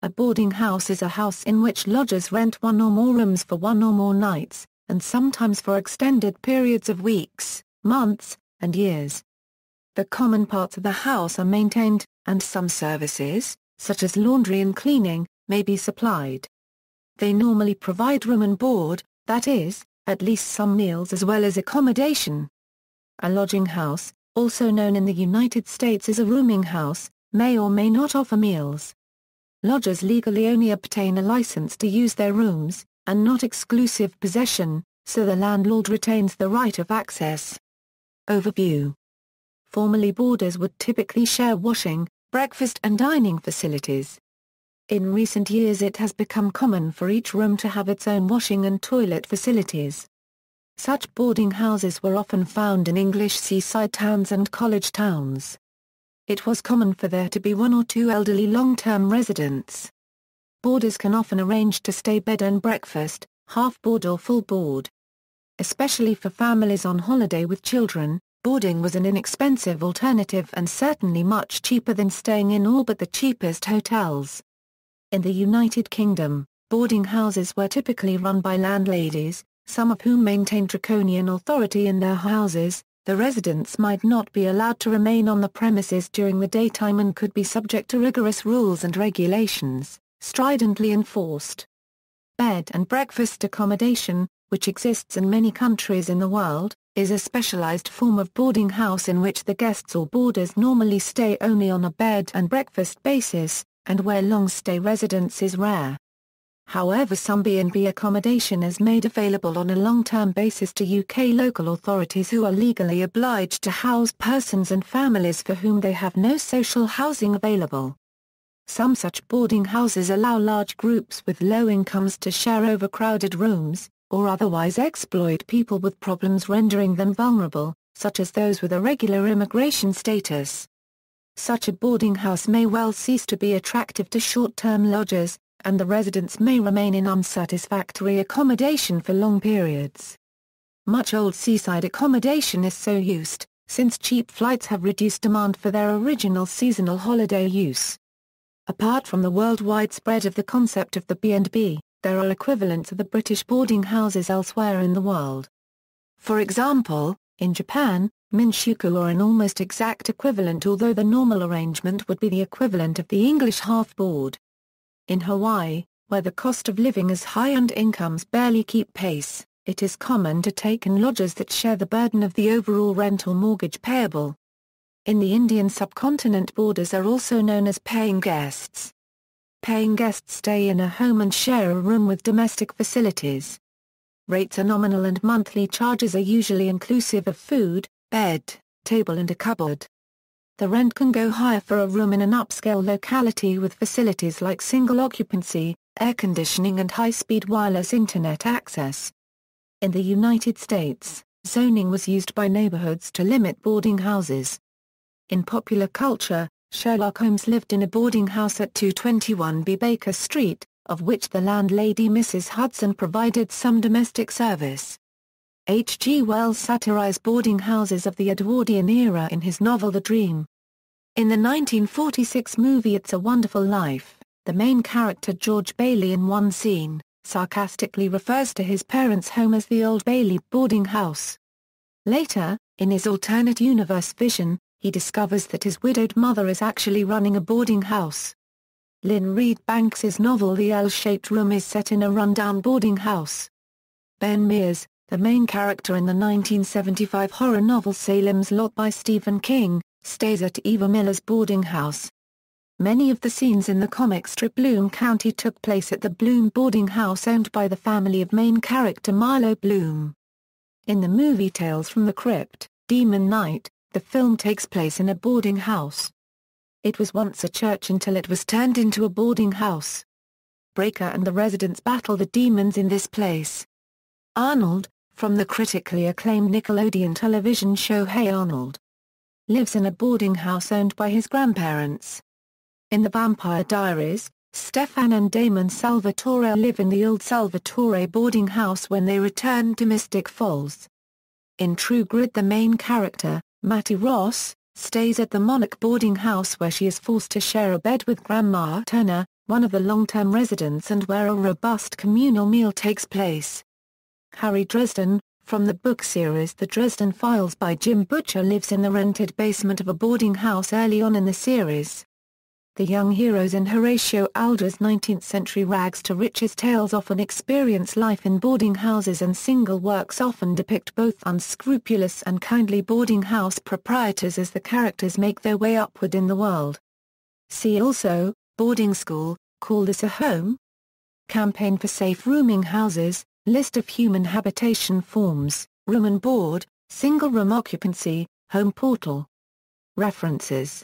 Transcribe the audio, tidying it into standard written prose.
A boarding house is a house in which lodgers rent one or more rooms for one or more nights, and sometimes for extended periods of weeks, months, and years. The common parts of the house are maintained, and some services, such as laundry and cleaning, may be supplied. They normally provide room and board, that is, at least some meals as well as accommodation. A lodging house, also known in the United States as a rooming house, may or may not offer meals. Lodgers legally only obtain a license to use their rooms, and not exclusive possession, so the landlord retains the right of access. Overview. Formerly boarders would typically share washing, breakfast and dining facilities. In recent years it has become common for each room to have its own washing and toilet facilities. Such boarding houses were often found in English seaside towns and college towns. It was common for there to be one or two elderly long-term residents. Boarders can often arrange to stay bed and breakfast, half board or full board. Especially for families on holiday with children, boarding was an inexpensive alternative and certainly much cheaper than staying in all but the cheapest hotels. In the United Kingdom, boarding houses were typically run by landladies, some of whom maintained draconian authority in their houses. The residents might not be allowed to remain on the premises during the daytime and could be subject to rigorous rules and regulations, stridently enforced. Bed and breakfast accommodation, which exists in many countries in the world, is a specialized form of boarding house in which the guests or boarders normally stay only on a bed and breakfast basis, and where long-stay residence is rare. However, some B&B accommodation is made available on a long-term basis to UK local authorities who are legally obliged to house persons and families for whom they have no social housing available. Some such boarding houses allow large groups with low incomes to share overcrowded rooms, or otherwise exploit people with problems rendering them vulnerable, such as those with irregular immigration status. Such a boarding house may well cease to be attractive to short-term lodgers, and the residents may remain in unsatisfactory accommodation for long periods. Much old seaside accommodation is so used, since cheap flights have reduced demand for their original seasonal holiday use. Apart from the worldwide spread of the concept of the B&B, there are equivalents of the British boarding houses elsewhere in the world. For example, in Japan, minshuku are an almost exact equivalent, although the normal arrangement would be the equivalent of the English half-board. In Hawaii, where the cost of living is high and incomes barely keep pace, it is common to take in lodgers that share the burden of the overall rent or mortgage payable. In the Indian subcontinent, boarders are also known as paying guests. Paying guests stay in a home and share a room with domestic facilities. Rates are nominal and monthly charges are usually inclusive of food, bed, table and a cupboard. The rent can go higher for a room in an upscale locality with facilities like single occupancy, air conditioning and high-speed wireless internet access. In the United States, zoning was used by neighborhoods to limit boarding houses. In popular culture, Sherlock Holmes lived in a boarding house at 221B Baker Street, of which the landlady Mrs. Hudson provided some domestic service. H. G. Wells satirized boarding houses of the Edwardian era in his novel The Dream. In the 1946 movie It's a Wonderful Life, the main character George Bailey in one scene, sarcastically refers to his parents' home as the Old Bailey boarding house. Later, in his alternate universe vision, he discovers that his widowed mother is actually running a boarding house. Lynn Reed Banks's novel The L-Shaped Room is set in a rundown boarding house. Ben Mears, the main character in the 1975 horror novel Salem's Lot by Stephen King, stays at Eva Miller's boarding house. Many of the scenes in the comic strip Bloom County took place at the Bloom boarding house owned by the family of main character Milo Bloom. In the movie Tales from the Crypt, Demon Knight, the film takes place in a boarding house. It was once a church until it was turned into a boarding house. Breaker and the residents battle the demons in this place. Arnold, from the critically acclaimed Nickelodeon television show Hey Arnold, lives in a boarding house owned by his grandparents. In The Vampire Diaries, Stefan and Damon Salvatore live in the old Salvatore boarding house when they return to Mystic Falls. In True Grit, the main character, Mattie Ross, stays at the Monarch boarding house where she is forced to share a bed with Grandma Turner, one of the long-term residents and where a robust communal meal takes place. Harry Dresden, from the book series The Dresden Files by Jim Butcher, lives in the rented basement of a boarding house early on in the series. The young heroes in Horatio Alger's 19th-century rags-to-riches tales often experience life in boarding houses, and single works often depict both unscrupulous and kindly boarding house proprietors as the characters make their way upward in the world. See also, boarding school, Call This a Home? Campaign for Safe Rooming Houses, List of human habitation forms, room and board, single room occupancy, home portal. References